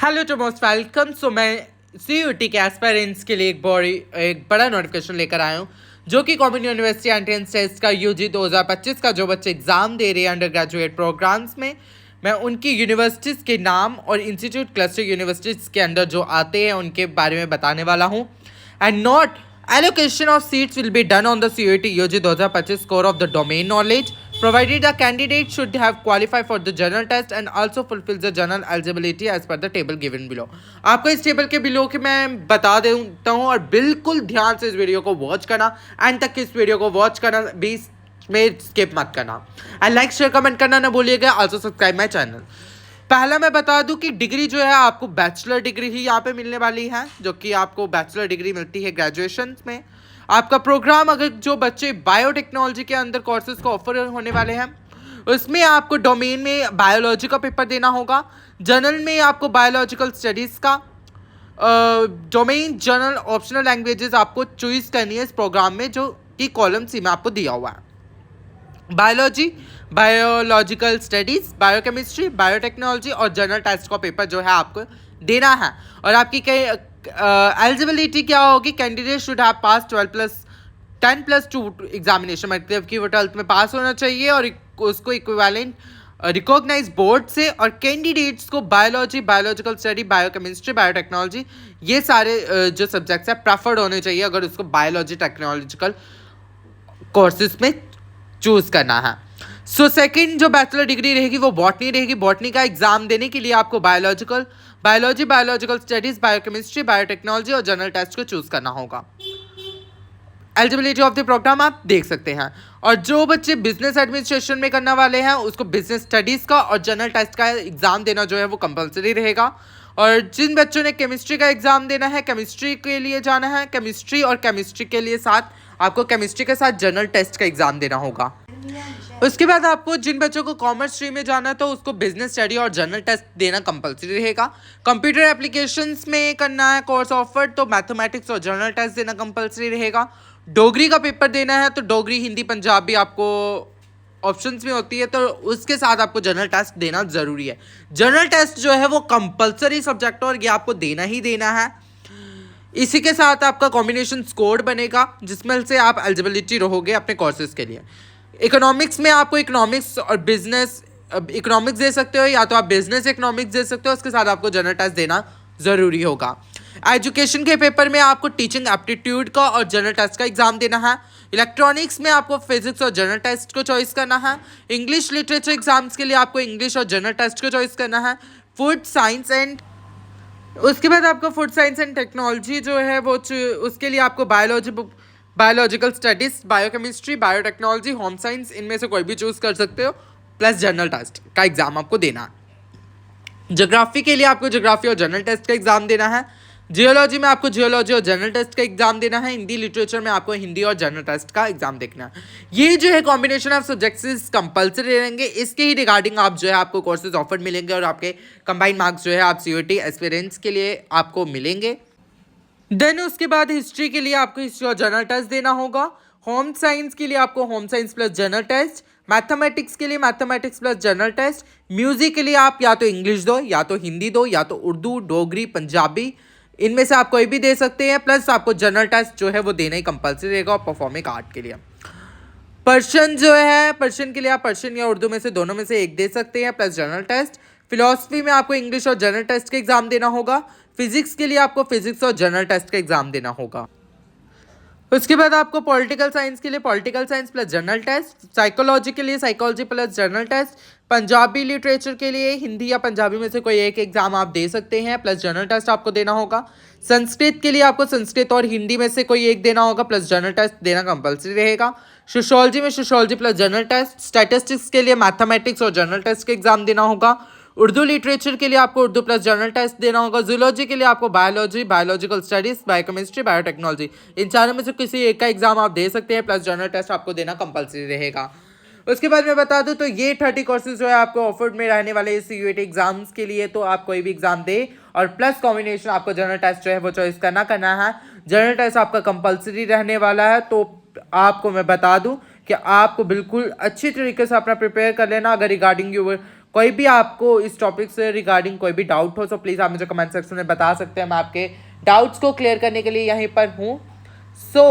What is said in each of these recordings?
Hello to most welcome. So मैं CUT के aspirants के लिए एक बड़ा नोटिफिकेशन लेकर आया हूँ, जो कि कॉमन यूनिवर्सिटी एंट्रेंस टेस्ट का UG 2025 का जो बच्चे एग्जाम दे रहे हैं अंडर ग्रेजुएट प्रोग्राम्स में, मैं उनकी यूनिवर्सिटीज़ के नाम और इंस्टीट्यूट क्लस्टर यूनिवर्सिटीज़ के अंदर जो आते हैं उनके बारे में बताने वाला हूँ। And not allocation of seats will be done on the CUT UG 2025 score of the domain knowledge, provided the candidate should have qualified for the general test and also fulfills the general eligibility as per the table given below। आपको इस table के below के मैं बता देता हूँ और बिल्कुल ध्यान से इस वीडियो को वॉच करना, एंड तक इस वीडियो को वॉच करना, बीच में स्किप मत करना, एंड लाइक शेयर कमेंट करना ना भूलिएगा। Also subscribe my channel. पहला मैं बता दूं कि डिग्री जो है आपको बैचलर डिग्री ही यहाँ पे मिलने वाली है, जो कि आपको बैचलर डिग्री मिलती है ग्रेजुएशन में। आपका प्रोग्राम अगर जो बच्चे बायोटेक्नोलॉजी के अंदर कोर्सेज को ऑफर होने वाले हैं, उसमें आपको डोमेन में बायोलॉजी का पेपर देना होगा, जनरल में आपको बायोलॉजिकल स्टडीज़ का, डोमेन जनरल ऑप्शनल लैंग्वेजेस आपको चॉइस करनी है इस प्रोग्राम में, जो कि कॉलम सी में आपको दिया हुआ है। Biology, biological studies, biochemistry, biotechnology और जनरल टेस्ट का पेपर जो है आपको देना है। और आपकी एलिजिबिलिटी क्या होगी? Candidate should have pass 10+2 examination, मतलब कि वो 12th में पास होना चाहिए और उसको इक्विवेलेंट रिकॉग्नाइज बोर्ड से। और कैंडिडेट्स को biology, biological study, biochemistry, biotechnology ये सारे जो सब्जेक्ट्स हैं प्रेफर्ड होने चाहिए अगर उसको बायोलॉजी टेक्नोलॉजिकल कोर्सेज में चूज करना है। सो सेकंड जो बैचलर डिग्री रहेगी वो बॉटनी रहेगी। बॉटनी का एग्जाम देने के लिए आपको biology, biological studies, biochemistry, biotechnology और जनरल टेस्ट को चूज करना होगा। एलिजिबिलिटी ऑफ द प्रोग्राम आप देख सकते हैं। और जो बच्चे बिजनेस एडमिनिस्ट्रेशन में करने वाले हैं उसको बिजनेस स्टडीज का और जनरल टेस्ट का एग्जाम देना जो है वो कंपलसरी रहेगा। और जिन बच्चों ने केमिस्ट्री का एग्जाम देना है, केमिस्ट्री के लिए जाना है, केमिस्ट्री और केमिस्ट्री के लिए साथ आपको केमिस्ट्री के साथ जनरल टेस्ट का एग्जाम देना होगा। उसके बाद आपको जिन बच्चों को कॉमर्स स्ट्रीम में जाना है तो उसको बिजनेस स्टडी और जनरल टेस्ट देना कंपलसरी रहेगा। कंप्यूटर एप्लीकेशंस में करना है कोर्स ऑफर तो मैथमेटिक्स और जनरल टेस्ट देना कंपलसरी रहेगा। डोगरी का पेपर देना है तो डोगरी, हिंदी, पंजाबी आपको ऑप्शंस में होती है, तो उसके साथ आपको जनरल टेस्ट देना ज़रूरी है। जनरल टेस्ट जो है वो कंपलसरी सब्जेक्ट और ये आपको देना ही देना है। इसी के साथ आपका कॉम्बिनेशन स्कोर बनेगा जिसमें से आप एलिजिबिलिटी रहोगे अपने कोर्सेज के लिए। इकोनॉमिक्स में आपको इकोनॉमिक्स और बिजनेस इकोनॉमिक्स दे सकते हो, या तो आप बिजनेस इकोनॉमिक्स दे सकते हो, उसके साथ आपको जनरल टेस्ट देना ज़रूरी होगा। एजुकेशन के पेपर में आपको टीचिंग एप्टीट्यूड का और जनरल टेस्ट का एग्जाम देना है। इलेक्ट्रॉनिक्स में आपको फिजिक्स और जनरल टेस्ट को चॉइस करना है। इंग्लिश लिटरेचर एग्जाम्स के लिए आपको इंग्लिश और जनरल टेस्ट को चॉइस करना है। फूड साइंस एंड उसके बाद आपको फूड साइंस एंड टेक्नोलॉजी जो है वो उसके लिए आपको biological studies, biochemistry, biotechnology, home science इनमें से कोई भी चूज़ कर सकते हो, प्लस जनरल टेस्ट का एग्ज़ाम आपको देना है। ज्योग्राफी के लिए आपको ज्योग्राफी और जनरल टेस्ट का एग्ज़ाम देना है। जियोलॉजी में आपको जियोलॉजी और जनरल टेस्ट का एग्जाम देना है। हिंदी लिटरेचर में आपको हिंदी और जनरल टेस्ट का एग्जाम देखना है। ये जो है कॉम्बिनेशन ऑफ सब्जेक्ट्स कंपलसरी रहेंगे। इसके ही रिगार्डिंग आप जो है आपको कोर्सेज ऑफर मिलेंगे और आपके कंबाइंड मार्क्स जो है आप CUT एस्पिरेंट्स के लिए आपको मिलेंगे। देन उसके बाद हिस्ट्री के लिए आपको हिस्ट्री और जनरल टेस्ट देना होगा। होम साइंस के लिए आपको home science plus general test. Mathematics के लिए mathematics plus general test. Music के लिए आप या तो इंग्लिश दो, या तो हिंदी दो, या तो उर्दू, डोगरी, पंजाबी, इनमें से आप कोई भी दे सकते हैं। प्लस आपको जनरल टेस्ट जो है वो देना ही कंपलसरी रहेगा। और परफॉर्मिंग आर्ट के लिए पर्शियन जो है, पर्शियन के लिए आप पर्शियन या उर्दू में से दोनों में से एक दे सकते हैं, प्लस जनरल टेस्ट। फिलॉसफी में आपको इंग्लिश और जनरल टेस्ट का एग्जाम देना होगा। फिजिक्स के लिए आपको फिजिक्स और जनरल टेस्ट का एग्जाम देना होगा। उसके बाद आपको पॉलिटिकल साइंस के लिए political science plus general test. Psychology के लिए psychology plus general test. Punjabi literature के लिए हिंदी या पंजाबी में से कोई एक एग्जाम आप दे सकते हैं, प्लस जनरल टेस्ट आपको देना होगा। संस्कृत के लिए आपको संस्कृत और हिंदी में से कोई एक देना होगा, प्लस जनरल टेस्ट देना कंपलसरी रहेगा। सोशियोलॉजी में sociology plus general test. Statistics के लिए मैथमेटिक्स और जनरल टेस्ट का एग्जाम देना होगा। उर्दू लिटरेचर के लिए आपको उर्दू प्लस जनरल टेस्ट देना होगा। जूलॉजी के लिए आपको biology, biological studies, biochemistry, biotechnology इन चारों में से किसी एक का एग्जाम आप दे सकते हैं, प्लस जनरल टेस्ट आपको देना कंपलसरी रहेगा। उसके बाद मैं बता दूं तो ये 30 कोर्सेज जो है आपको ऑफर्ड में रहने वाले CUT एग्जाम्स के लिए, तो आप कोई भी एग्जाम दे और प्लस कॉम्बिनेशन आपको जनरल टेस्ट जो है वो चॉइस करना है। जनरल टेस्ट आपका कंपलसरी रहने वाला है, तो आपको मैं बता दूं कि आपको बिल्कुल अच्छी तरीके से अपना प्रिपेयर कर लेना। अगर रिगार्डिंग यूर कोई भी आपको इस टॉपिक से रिगार्डिंग कोई भी डाउट हो तो प्लीज़ आप मुझे कमेंट सेक्शन में बता सकते हैं। मैं आपके डाउट्स को क्लियर करने के लिए यहीं पर हूँ। सो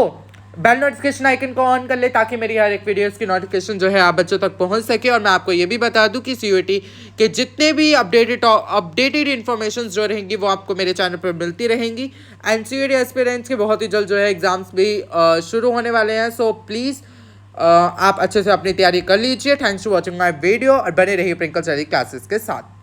बेल नोटिफिकेशन आइकन को ऑन कर ले ताकि मेरी हर एक वीडियोस की नोटिफिकेशन जो है आप बच्चों तक पहुंच सके। और मैं आपको ये भी बता दूं कि सीयूईटी के जितने भी अपडेटेड इन्फॉर्मेशन जो रहेंगी वो आपको मेरे चैनल पर मिलती रहेंगी। एंड सीयूईटी एस्पिरेंट्स के बहुत ही जल्द जो है एग्जाम्स भी शुरू होने वाले हैं। सो प्लीज़ आप अच्छे से अपनी तैयारी कर लीजिए। Thanks for watching my video और बने रहिए प्रिंकल स्टडी क्लासेस के साथ।